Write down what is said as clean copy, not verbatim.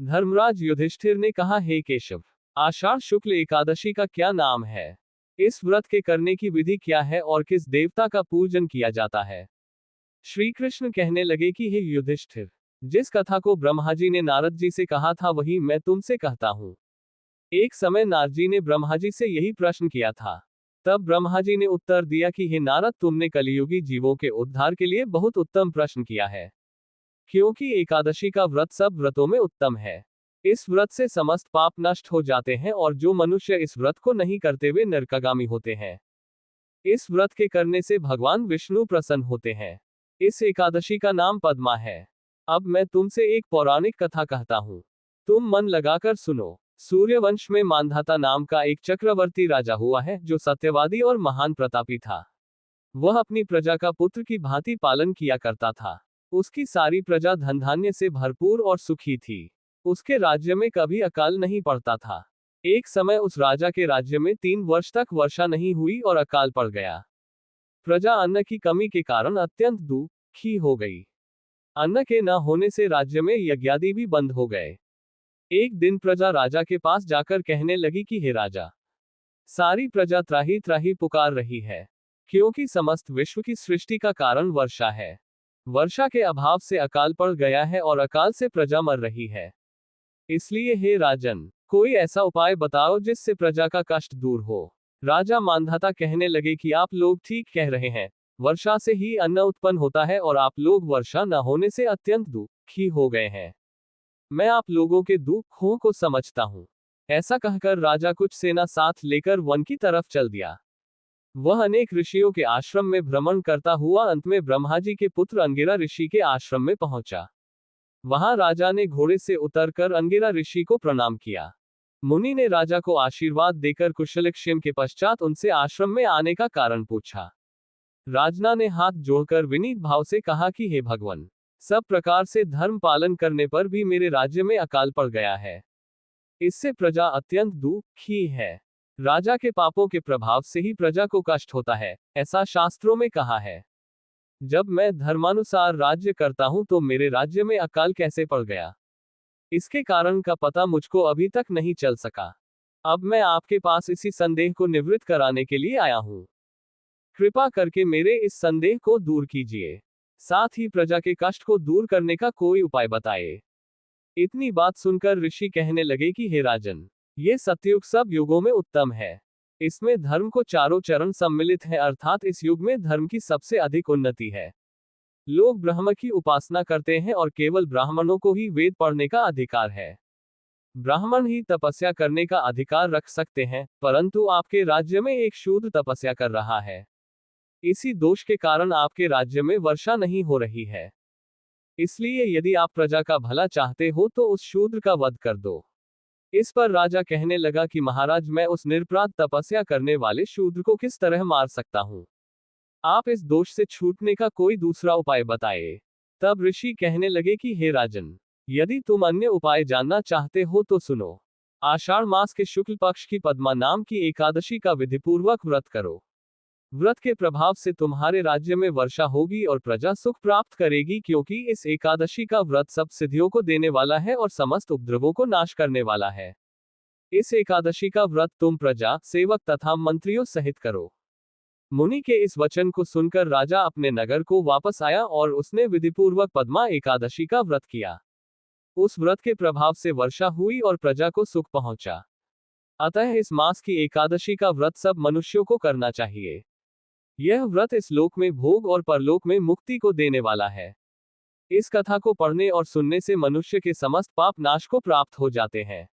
धर्मराज युधिष्ठिर ने कहा, हे केशव, आषाढ़ शुक्ल एकादशी का क्या नाम है? इस व्रत के करने की विधि क्या है और किस देवता का पूजन किया जाता है? श्री कृष्ण कहने लगे कि हे युधिष्ठिर, जिस कथा को ब्रह्मा जी ने नारद जी से कहा था वही मैं तुमसे कहता हूँ। एक समय नारद जी ने ब्रह्मा जी से यही प्रश्न किया था। तब ब्रह्मा जी ने उत्तर दिया कि हे नारद, तुमने कलियुगी जीवों के उद्धार के लिए बहुत उत्तम प्रश्न किया है, क्योंकि एकादशी का व्रत सब व्रतों में उत्तम है। इस व्रत से समस्त पाप नष्ट हो जाते हैं और जो मनुष्य इस व्रत को नहीं करते वे नरकागामी होते हैं। इस व्रत के करने से भगवान विष्णु प्रसन्न होते हैं। इस एकादशी का नाम पद्मा है। अब मैं तुमसे एक पौराणिक कथा कहता हूँ, तुम मन लगाकर सुनो। सूर्यवंश में मांधाता नाम का एक चक्रवर्ती राजा हुआ है, जो सत्यवादी और महान प्रतापी था। वह अपनी प्रजा का पुत्र की भांति पालन किया करता था। उसकी सारी प्रजा धन धान्य से भरपूर और सुखी थी। उसके राज्य में कभी अकाल नहीं पड़ता था। एक समय उस राजा के राज्य में 3 वर्ष तक वर्षा नहीं हुई और अकाल पड़ गया। प्रजा अन्न की कमी के कारण अत्यंत दुखी हो गई। अन्न के न होने से राज्य में यज्ञादि भी बंद हो गए। एक दिन प्रजा राजा के पास जाकर कहने लगी कि हे राजा, सारी प्रजा त्राही त्राही पुकार रही है, क्योंकि समस्त विश्व की सृष्टि का कारण वर्षा है। वर्षा के अभाव से अकाल पड़ गया है और अकाल से प्रजा मर रही है। इसलिए हे राजन, कोई ऐसा उपाय बताओ जिससे प्रजा का कष्ट दूर हो। राजा मांधाता कहने लगे कि आप लोग ठीक कह रहे हैं, वर्षा से ही अन्न उत्पन्न होता है और आप लोग वर्षा न होने से अत्यंत दुखी हो गए हैं। मैं आप लोगों के दुखों को समझता हूँ। ऐसा कहकर राजा कुछ सेना साथ लेकर वन की तरफ चल दिया। वह अनेक ऋषियों के आश्रम में भ्रमण करता हुआ अंत में ब्रह्मा जी के पुत्र अंगिरा ऋषि के आश्रम में पहुंचा। वहां राजा ने घोड़े से उतरकर अंगिरा ऋषि को प्रणाम किया। मुनि ने राजा को आशीर्वाद देकर कुशलक्षेम के पश्चात उनसे आश्रम में आने का कारण पूछा। राजा ने हाथ जोड़कर विनीत भाव से कहा कि हे भगवान, सब प्रकार से धर्म पालन करने पर भी मेरे राज्य में अकाल पड़ गया है। इससे प्रजा अत्यंत दुखी है। राजा के पापों के प्रभाव से ही प्रजा को कष्ट होता है, ऐसा शास्त्रों में कहा है। जब मैं धर्मानुसार राज्य करता हूं तो मेरे राज्य में अकाल कैसे पड़ गया, इसके कारण का पता मुझको अभी तक नहीं चल सका। अब मैं आपके पास इसी संदेह को निवृत्त कराने के लिए आया हूं। कृपा करके मेरे इस संदेह को दूर कीजिए, साथ ही प्रजा के कष्ट को दूर करने का कोई उपाय बताइए। इतनी बात सुनकर ऋषि कहने लगे कि हे राजन, ये सतयुग सब युगों में उत्तम है। इसमें धर्म को चारों चरण सम्मिलित है, अर्थात इस युग में धर्म की सबसे अधिक उन्नति है। लोग ब्रह्म की उपासना करते हैं और केवल ब्राह्मणों को ही वेद पढ़ने का अधिकार है। ब्राह्मण ही तपस्या करने का अधिकार रख सकते हैं, परंतु आपके राज्य में एक शूद्र तपस्या कर रहा है। इसी दोष के कारण आपके राज्य में वर्षा नहीं हो रही है। इसलिए यदि आप प्रजा का भला चाहते हो तो उस शूद्र का वध कर दो। इस पर राजा कहने लगा कि महाराज, मैं उस निरपराध तपस्या करने वाले शूद्र को किस तरह मार सकता हूँ? आप इस दोष से छूटने का कोई दूसरा उपाय बताइए। तब ऋषि कहने लगे कि हे राजन, यदि तुम अन्य उपाय जानना चाहते हो तो सुनो। आषाढ़ मास के शुक्ल पक्ष की पद्मा नाम की एकादशी का विधिपूर्वक व्रत करो। व्रत के प्रभाव से तुम्हारे राज्य में वर्षा होगी और प्रजा सुख प्राप्त करेगी, क्योंकि इस एकादशी का व्रत सब सिद्धियों को देने वाला है और समस्त उपद्रवों को नाश करने वाला है। इस एकादशी का व्रत तुम प्रजा, सेवक तथा मंत्रियों सहित करो। मुनि के इस वचन को सुनकर राजा अपने नगर को वापस आया और उसने विधिपूर्वक पद्मा एकादशी का व्रत किया। उस व्रत के प्रभाव से वर्षा हुई और प्रजा को सुख पहुंचा। अतः इस मास की एकादशी का व्रत सब मनुष्यों को करना चाहिए। यह व्रत इस लोक में भोग और परलोक में मुक्ति को देने वाला है। इस कथा को पढ़ने और सुनने से मनुष्य के समस्त पाप नाश को प्राप्त हो जाते हैं।